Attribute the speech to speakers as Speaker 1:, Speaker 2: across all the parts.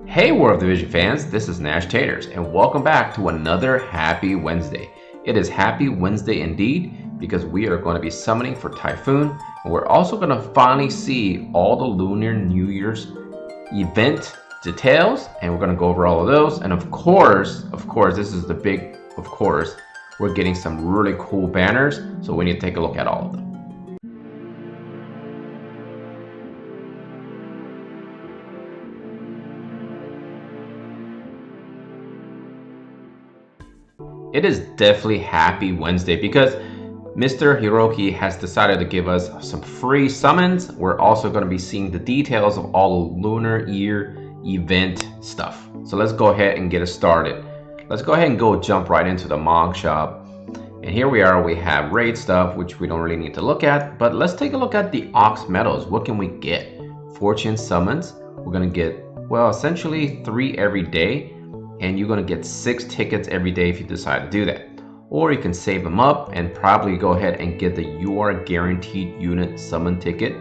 Speaker 1: Hey World Division fans, this is Nashtaters and welcome back to another Happy Wednesday. It is Happy Wednesday indeed because we are going to be summoning for Typhon, and we're also going to finally see all the Lunar New Year's event details, and we're going to go over all of those. And of course, this is the big of course, we're getting some really cool banners, so we need to take a look at all of them. It is definitely Happy Wednesday because Mr. Hiroki has decided to give us some free summons. We're also going to be seeing the details of all the Lunar Year event stuff. So let's go ahead and get it started. Let's go ahead and jump right into the Mog shop. And here we are, we have raid stuff, which we don't really need to look at, but let's take a look at the Ox medals. What can we get? Fortune summons. We're going to get, well, essentially 3 every day. And you're going to get 6 tickets every day if you decide to do that. Or you can save them up and probably go ahead and get the UR guaranteed unit summon ticket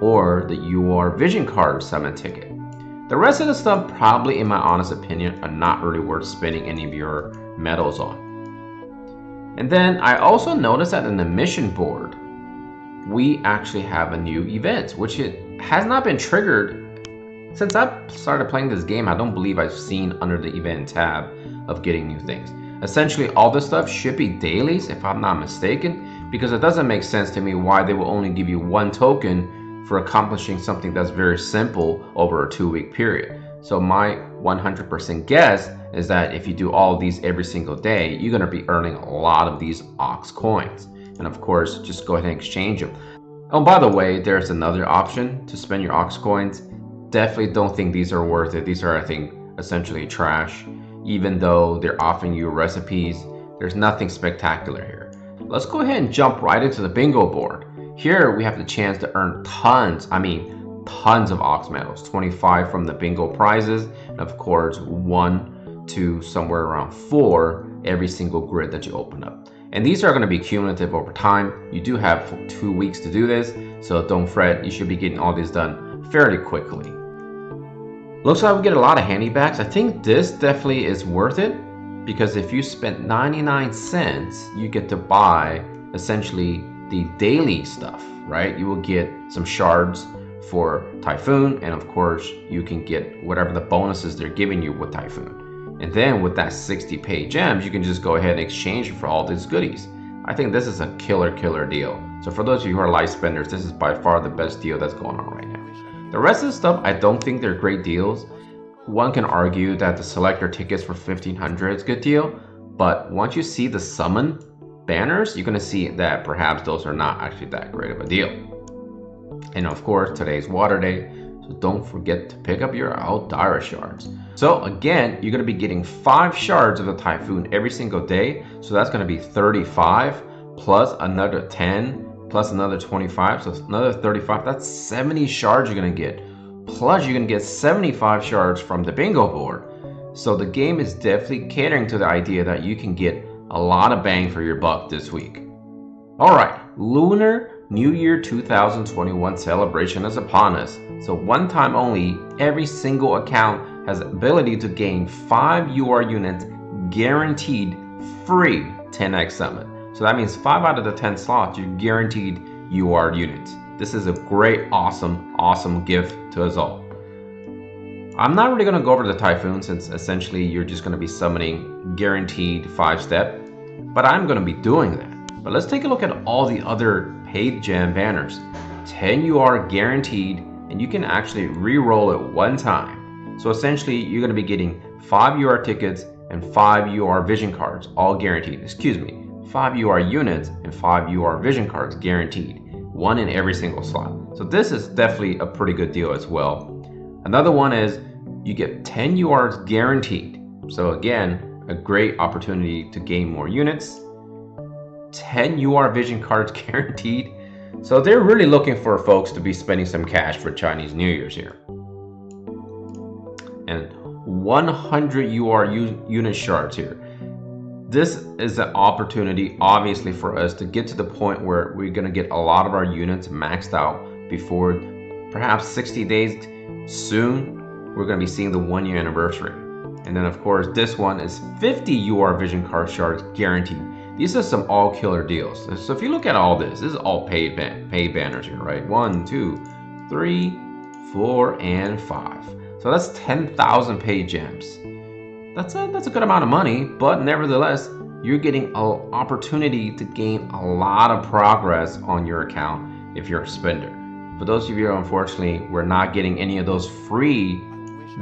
Speaker 1: or the UR vision card summon ticket. The rest of the stuff probably, in my honest opinion, are not really worth spending any of your medals on. And then I also noticed that in the mission board, we actually have a new event, which it has not been triggered. Since I've started playing this game, I don't believe I've seen under the event tab of getting new things. Essentially, all this stuff should be dailies, if I'm not mistaken, because it doesn't make sense to me why they will only give you 1 token for accomplishing something that's very simple over a 2-week period. So my 100% guess is that if you do all of these every single day, you're going to be earning a lot of these Ox coins. And of course, just go ahead and exchange them. Oh, by the way, there's another option to spend your Ox coins. Definitely don't think these are worth it. These are, I think, essentially trash. Even though they're offering you recipes, there's nothing spectacular here. Let's go ahead and jump right into the bingo board. Here we have the chance to earn tons of Ox medals. 25 from the bingo prizes, and of course 1 to somewhere around 4 every single grid that you open up. And these are going to be cumulative over time. You do have 2 weeks to do this, so don't fret. You should be getting all this done fairly quickly. Looks like we get a lot of handy bags. I think this definitely is worth it because if you spend 99 cents, you get to buy essentially the daily stuff, right? You will get some shards for Typhon, and of course you can get whatever the bonuses they're giving you with Typhon. And then with that 60 pay gems, you can just go ahead and exchange it for all these goodies. I think this is a killer deal. So for those of you who are light spenders, this is by far the best deal that's going on right now. The rest of the stuff, I don't think they're great deals. One can argue that the selector tickets for 1500 is a good deal, but once you see the summon banners, you're going to see that perhaps those are not actually that great of a deal. And of course, today's water day, so don't forget to pick up your Aldira shards. So again, you're going to be getting 5 shards of the Typhon every single day, so that's going to be 35 plus another 10 plus another 25, so another 35. That's 70 shards you're gonna get. Plus you're gonna get 75 shards from the bingo board. So the game is definitely catering to the idea that you can get a lot of bang for your buck this week. Alright, Lunar New Year 2021 celebration is upon us. So one time only, every single account has the ability to gain 5 UR units guaranteed free 10x summon. So that means 5 out of the 10 slots, you're guaranteed UR units. This is a great, awesome gift to us all. I'm not really going to go over the Typhon since essentially you're just going to be summoning guaranteed 5-step, but I'm going to be doing that. But let's take a look at all the other paid gem banners. 10 UR guaranteed, and you can actually re-roll it 1 time. So essentially you're going to be getting 5 UR tickets and 5 UR vision cards, all guaranteed. 5 UR units and 5 UR vision cards guaranteed, 1 in every single slot. So this is definitely a pretty good deal as well. Another one is you get 10 URs guaranteed. So again, a great opportunity to gain more units. 10 UR vision cards guaranteed. So they're really looking for folks to be spending some cash for Chinese New Year's here. And 100 UR unit shards here. This is an opportunity, obviously, for us to get to the point where we're going to get a lot of our units maxed out before perhaps 60 days soon. we're going to be seeing the 1-year anniversary. And then of course this one is 50 UR Vision card shards guaranteed. These are some all killer deals. So if you look at all this is all paid banners here, right? 1, 2, 3, 4, and 5. So that's 10,000 paid gems. That's a good amount of money, but nevertheless, you're getting an opportunity to gain a lot of progress on your account if you're a spender. For those of you, unfortunately, we're not getting any of those free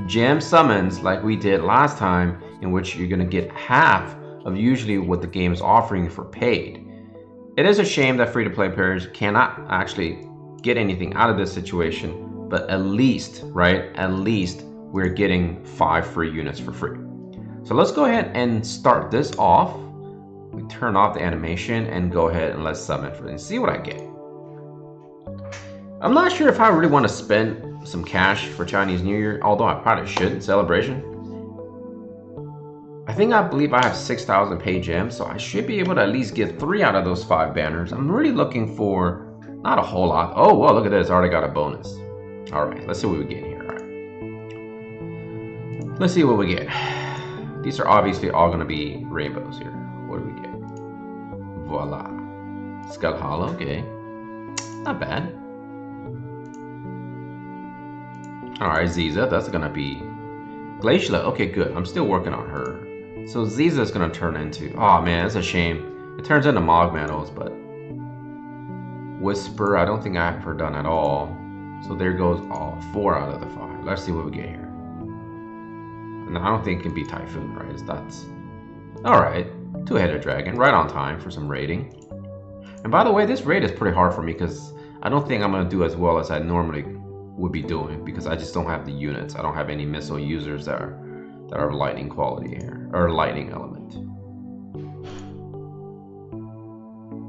Speaker 1: gem summons like we did last time, in which you're going to get half of usually what the game is offering for paid. It is a shame that free-to-play players cannot actually get anything out of this situation, but at least, right, at least we're getting 5 free units for free. So let's go ahead and start this off. We turn off the animation and go ahead and let's summon for it and see what I get. I'm not sure if I really want to spend some cash for Chinese New Year, although I probably should in celebration. I believe I have 6,000 paid gems, so I should be able to at least get 3 out of those 5 banners. I'm really looking for not a whole lot. Oh, well, look at this. I already got a bonus. All right, let's see what we get here. All right. Let's see what we get. These are obviously all going to be rainbows here. What do we get? Voila. Skull Hollow, okay. Not bad. Alright, Ziza, that's going to be Glaciala. Okay, good. I'm still working on her. So Ziza is going to turn into... Oh, man, it's a shame. It turns into Mogmaddles, but... Whisper, I don't think I have her done at all. So there goes all 4 out of the 5. Let's see what we get here. And I don't think it can be Typhoon, right? That's alright. 2-headed dragon, right on time for some raiding. And by the way, this raid is pretty hard for me because I don't think I'm going to do as well as I normally would be doing because I just don't have the units. I don't have any missile users that are lightning quality here, or lightning element.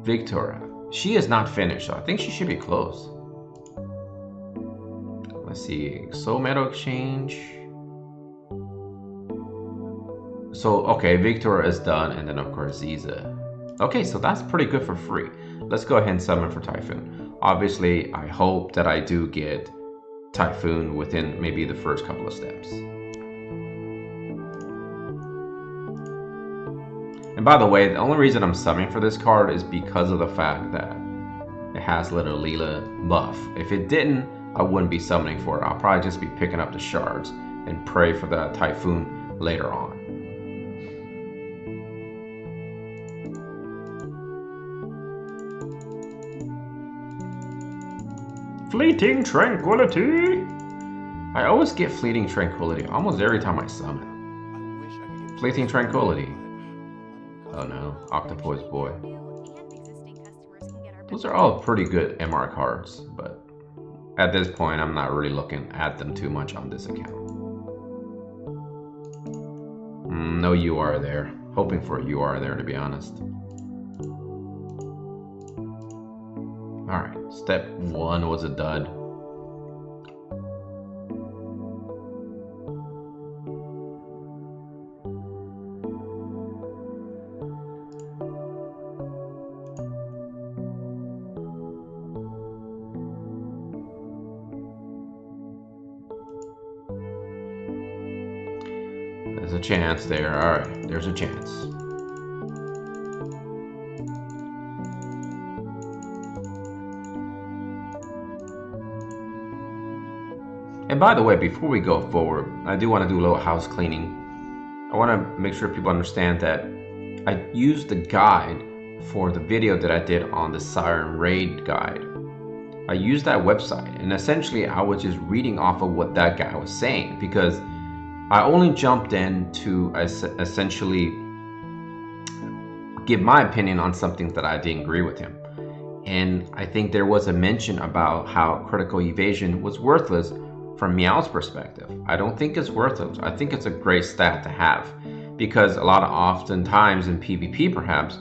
Speaker 1: Victoria. She is not finished, so I think she should be close. Let's see. Soul Metal Exchange. So, okay, Victoria is done, and then of course Ziza. Okay, so that's pretty good for free. Let's go ahead and summon for Typhoon. Obviously, I hope that I do get Typhoon within maybe the first couple of steps. And by the way, the only reason I'm summoning for this card is because of the fact that it has little Leela buff. If it didn't, I wouldn't be summoning for it. I'll probably just be picking up the shards and pray for the Typhoon later on. Fleeting Tranquility! I always get Fleeting Tranquility almost every time I summon. Fleeting Tranquility. Oh no, Octopoise Boy. Those are all pretty good MR cards, but at this point I'm not really looking at them too much on this account. No UR there. Hoping for a UR there, to be honest. Alright, step 1 was a dud. There's a chance there. Alright, there's a chance. And by the way, before we go forward, I do want to do a little house cleaning. I want to make sure people understand that I used the guide for the video that I did on the Siren Raid guide. I used that website, and essentially I was just reading off of what that guy was saying, because I only jumped in to essentially give my opinion on something that I didn't agree with him. And I think there was a mention about how critical evasion was worthless from Meow's perspective. I don't think it's worthless. I think it's a great stat to have, because a lot of oftentimes in PvP perhaps,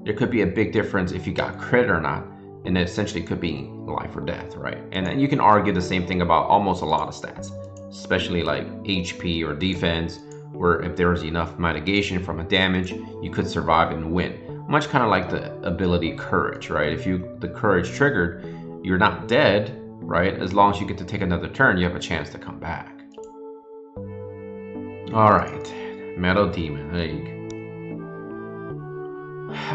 Speaker 1: there could be a big difference if you got crit or not, and it essentially could be life or death, right? And then you can argue the same thing about almost a lot of stats, especially like HP or defense, where if there was enough mitigation from a damage, you could survive and win. Much kind of like the ability Courage, right? If the Courage triggered, you're not dead, right? As long as you get to take another turn, you have a chance to come back. Alright, Metal Demon. There you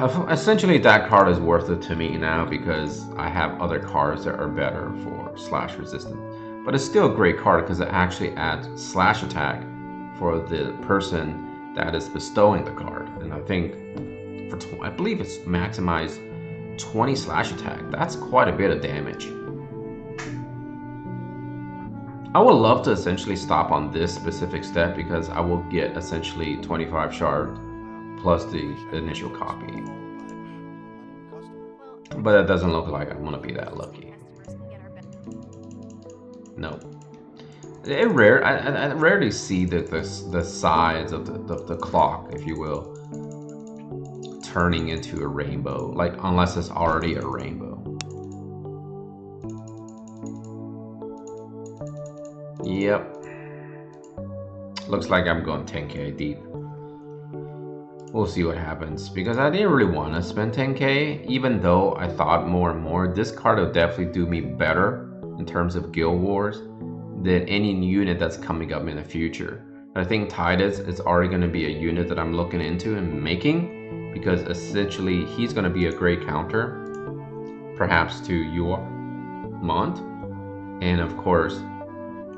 Speaker 1: go. Essentially, that card is worth it to me now because I have other cards that are better for slash resistance. But it's still a great card because it actually adds slash attack for the person that is bestowing the card. And I think, I believe it's maximized 20 slash attack. That's quite a bit of damage. I would love to essentially stop on this specific step because I will get essentially 25 shards plus the initial copy. But it doesn't look like I'm gonna be that lucky. No. I rarely see the sides of the clock, if you will, turning into a rainbow, like unless it's already a rainbow. Yep. Looks like I'm going 10k deep. We'll see what happens because I didn't really want to spend 10k, even though I thought more and more this card will definitely do me better in terms of Guild Wars than any unit that's coming up in the future. I think Titus is already going to be a unit that I'm looking into and making because essentially he's going to be a great counter, perhaps to your Mont, and of course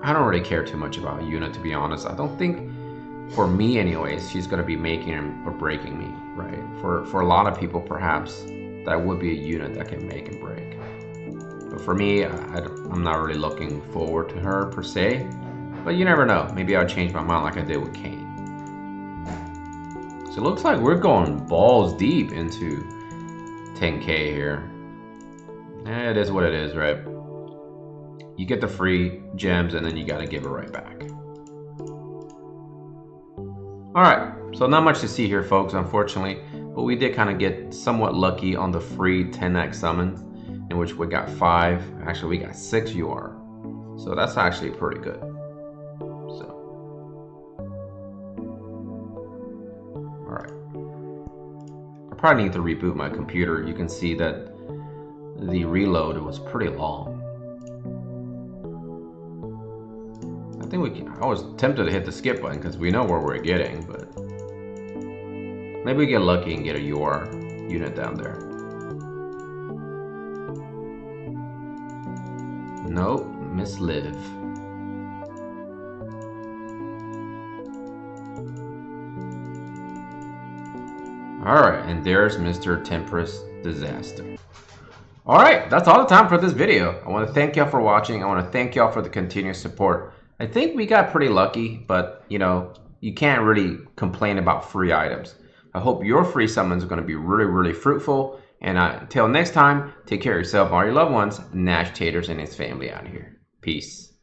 Speaker 1: I don't really care too much about Yuna, to be honest. I don't think, for me anyways, she's going to be making or breaking me, right? For a lot of people, perhaps, that would be a unit that can make and break. But for me, I'm not really looking forward to her, per se. But you never know. Maybe I'll change my mind like I did with Kane. So it looks like we're going balls deep into 10k here. It is what it is, right? You get the free gems and then you gotta give it right back. Alright, so not much to see here, folks, unfortunately. But we did kind of get somewhat lucky on the free 10x summons, in which we got 5. Actually, we got 6 UR. So that's actually pretty good. So, alright. I probably need to reboot my computer. You can see that the reload was pretty long. I was tempted to hit the skip button because we know where we're getting, but maybe we get lucky and get a UR unit down there. Nope, Miss Liv. Alright, and there's Mr. Temperance Disaster. Alright, that's all the time for this video. I want to thank y'all for watching. I want to thank y'all for the continuous support. I think we got pretty lucky, but you know, you can't really complain about free items. I hope your free summons are going to be really, really fruitful. And until next time, take care of yourself and all your loved ones. Nashtaters and his family out here. Peace.